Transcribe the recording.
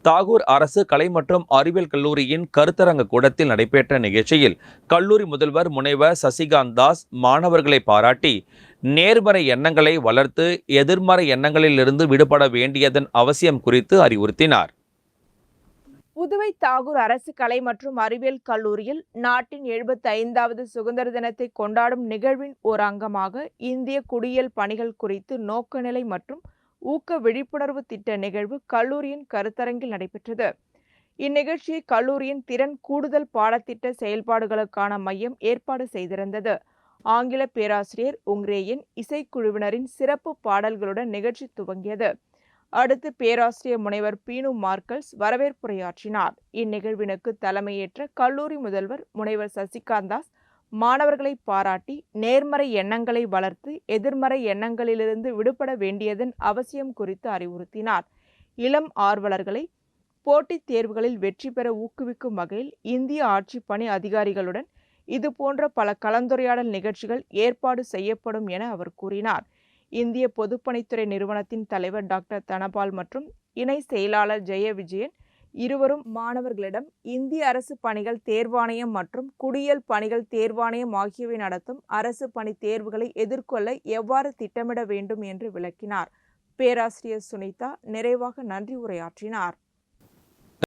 தாகூர் அரசு கலை மற்றும் அறிவியல் கல்லூரியின் கருத்தரங்க கூடத்தில் நடைபெற்ற நிகழ்ச்சியில் கல்லூரி முதல்வர் முனைவர் சசிகாந்த் தாஸ் மாணவர்களை பாராட்டி நேர்மறை எண்ணங்களை வளர்த்து எதிர்மறை எண்ணங்களிலிருந்து விடுபட வேண்டியதன் அவசியம் குறித்து அறிவுறுத்தினார். புதுவை தாகூர் அரசு கலை மற்றும் அறிவியல் கல்லூரியில் நாட்டின் 75வது சுதந்திர தினத்தை கொண்டாடும் நிகழ்வின் ஒரு அங்கமாக இந்திய குடியியல் பணிகள் குறித்து நோக்கநிலை மற்றும் ஊக்க விழிப்புணர்வு திட்ட நிகழ்வு கல்லூரியின் கருத்தரங்கில் நடைபெற்றது. இந்நிகழ்ச்சியை கல்லூரியின் திறன் கூடுதல் பாடத்திட்ட செயல்பாடுகளுக்கான மையம் ஏற்பாடு செய்திருந்தது. ஆங்கில பேராசிரியர் உங்ரேயின் இசைக்குழுவினரின் சிறப்பு பாடல்களுடன் நிகழ்ச்சி துவங்கியது. அடுத்து பேராசிரியர் முனைவர் பீனு மார்க்கல்ஸ் வரவேற்புரையாற்றினார். இந்நிகழ்வினுக்கு தலைமையேற்ற கல்லூரி முதல்வர் முனைவர் சசிகாந்த் தாஸ் மாணவர்களை பாராட்டி நேர்மறை எண்ணங்களை வளர்த்து எதிர்மறை எண்ணங்களிலிருந்து விடுபட வேண்டியதன் அவசியம் குறித்து அறிவுறுத்தினார். இளம் ஆர்வலர்களை போட்டித் தேர்வுகளில் வெற்றி பெற ஊக்குவிக்கும் வகையில் இந்திய ஆட்சிப் பணி அதிகாரிகளுடன் இதுபோன்ற பல கலந்துரையாடல் நிகழ்ச்சிகள் ஏற்பாடு செய்யப்படும் என அவர் கூறினார். இந்திய பொதுப்பணித்துறை நிறுவனத்தின் தலைவர் டாக்டர் தனபால் மற்றும் இணை செயலாளர் ஜெய விஜயன் இருவரும் மாணவர்களிடம் இந்திய அரசு பணிகள் தேர்வாணையம் மற்றும் குடியியல் பணிகள் தேர்வாணையம் ஆகியவை நடத்தும் அரசு பணி தேர்வுகளை எதிர்கொள்ள எவ்வாறு திட்டமிட வேண்டும் என்று விளக்கினார். பேராசிரியர் சுனிதா நிறைவாக நன்றி உரையாற்றினார்.